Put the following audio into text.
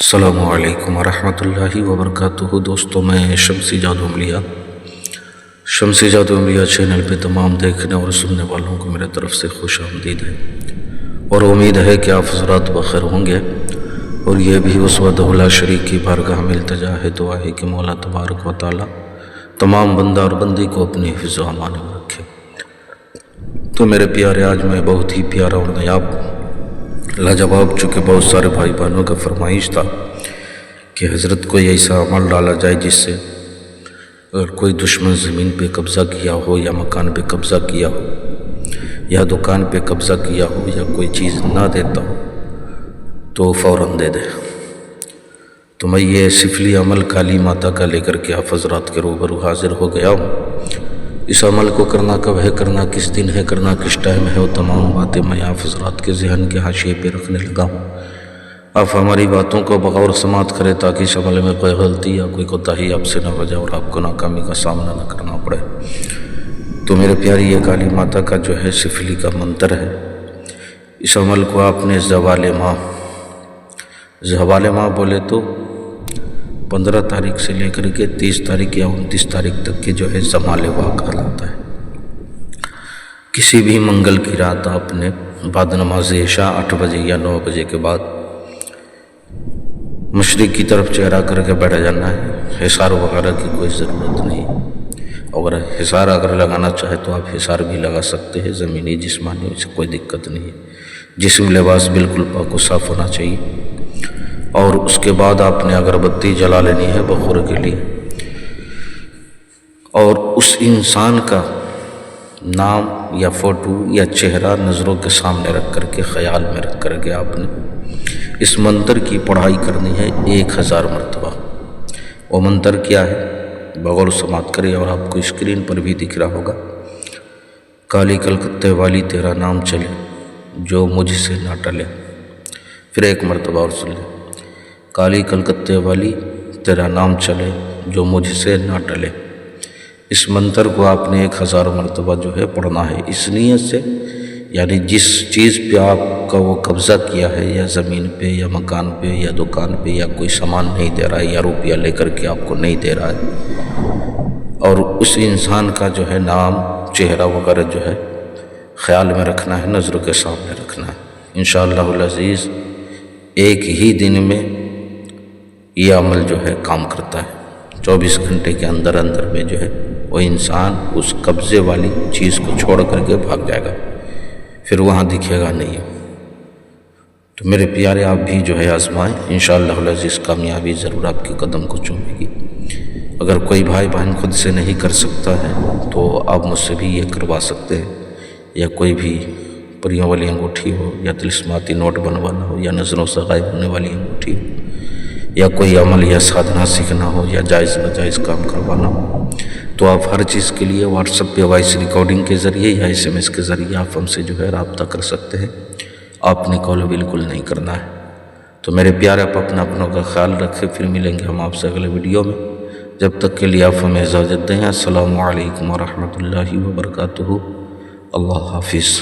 السلام علیکم ورحمۃ اللہ وبرکاتہ۔ دوستوں، میں شمسی جادو عملیہ چینل پہ تمام دیکھنے اور سننے والوں کو میرے طرف سے خوش آمدید ہے، اور امید ہے کہ آپ حضرات بخیر ہوں گے۔ اور یہ بھی اس وحدہ لا شریک کی بارگاہ میں التجا ہے، دعا ہے کہ مولا تبارک و تعالی تمام بندہ اور بندی کو اپنی حفظ و امان میں رکھے۔ تو میرے پیارے، آج میں بہت ہی پیارا اور نایاب لاجواب، چونکہ بہت سارے بھائی بہنوں کا فرمائش تھا کہ حضرت کوئی ایسا عمل ڈالا جائے جس سے اگر کوئی دشمن زمین پہ قبضہ کیا ہو، یا مکان پہ قبضہ کیا ہو، یا دکان پہ قبضہ کیا ہو، یا کوئی چیز نہ دیتا ہو تو فوراً دے دے۔ تو میں یہ سفلی عمل کالی ماتا کا لے کر کے آپ حضرات کے روبرو حاضر ہو گیا ہوں۔ اس عمل کو کرنا کب ہے، کرنا کس دن ہے، کرنا کس ٹائم ہے، وہ تمام باتیں میں آپ حضرات کے ذہن کے حاشیے پہ رکھنے لگا ہوں۔ آپ ہماری باتوں کو بغور سماعت کریں تاکہ اس عمل میں کوئی غلطی یا کوئی کوتاہی آپ سے نہ ہو جائے اور آپ کو ناکامی کا سامنا نہ کرنا پڑے۔ تو میرے پیاری، یہ کالی ماتا کا جو ہے سفلی کا منتر ہے۔ اس عمل کو آپ نے زوال ماہ بولے تو 15 تاریخ سے لے کر کے 30 تاریخ یا 29 تاریخ تک کے جو ہے زوال ماہ کہلاتا ہے۔ کسی بھی منگل کی رات آپ نے بعد نماز عشاء 8 بجے یا 9 بجے کے بعد مشرق کی طرف چہرہ کر کے بیٹھ جانا ہے۔ حصار وغیرہ کی کوئی ضرورت نہیں۔ اگر حصار لگانا چاہے تو آپ حصار بھی لگا سکتے ہیں، زمینی جسمانی، سے کوئی دقت نہیں ہے۔ جسم لباس بالکل پاک و صاف ہونا چاہیے۔ اور اس کے بعد آپ نے اگربتی جلا لینی ہے بخور کے لیے، اور اس انسان کا نام یا فوٹو یا چہرہ نظروں کے سامنے رکھ کر کے، خیال میں رکھ کر کے آپ نے اس منتر کی پڑھائی کرنی ہے 1000 مرتبہ۔ وہ منتر کیا ہے، بغور سماعت کرے، اور آپ کو اسکرین پر بھی دکھ رہا ہوگا۔ کالی کلکتے والی تیرا نام چلے، جو مجھ سے نہ ٹلے۔ پھر ایک مرتبہ اور سن لیں، کالی کلکتے والی تیرا نام چلے، جو مجھ سے نہ ٹلے۔ اس منتر کو آپ نے 1000 مرتبہ جو ہے پڑھنا ہے، اس نیت سے، یعنی جس چیز پہ آپ کا وہ قبضہ کیا ہے، یا زمین پہ یا مکان پہ یا دکان پہ، یا کوئی سامان نہیں دے رہا ہے، یا روپیہ لے کر کے آپ کو نہیں دے رہا ہے، اور اس انسان کا جو ہے نام، چہرہ وغیرہ جو ہے خیال میں رکھنا ہے، نظروں کے سامنے رکھنا ہے۔ انشاءاللہ العزیز ایک ہی دن میں یہ عمل جو ہے کام کرتا ہے۔ 24 گھنٹے کے اندر میں جو ہے وہ انسان اس قبضے والی چیز کو چھوڑ کر کے بھاگ جائے گا، پھر وہاں دکھے گا نہیں۔ تو میرے پیارے، آپ بھی جو ہے آزمائیں، انشاءاللہ العزیز کامیابی ضرور آپ کے قدم کو چومے گی۔ اگر کوئی بھائی بہن خود سے نہیں کر سکتا ہے تو آپ مجھ سے بھی یہ کروا سکتے ہیں، یا کوئی بھی پریوں والی انگوٹھی ہو، یا طلسماتی نوٹ بنوانا ہو، یا نظروں سے غائب ہونے والی انگوٹھی ہو، یا کوئی عمل یا سادھنا سیکھنا ہو، یا جائز ناجائز کام کروانا ہو، تو آپ ہر چیز کے لیے واٹس ایپ پہ وائس ریکارڈنگ کے ذریعے یا SMS کے ذریعے آپ ہم سے جو ہے رابطہ کر سکتے ہیں۔ آپ نے کال بالکل نہیں کرنا ہے۔ تو میرے پیارے، آپ اپنوں کا خیال رکھیں، پھر ملیں گے ہم آپ سے اگلے ویڈیو میں۔ جب تک کے لیے آپ ہمیں اجازت دیں۔ السلام علیکم ورحمۃ اللہ وبرکاتہ۔ اللہ حافظ۔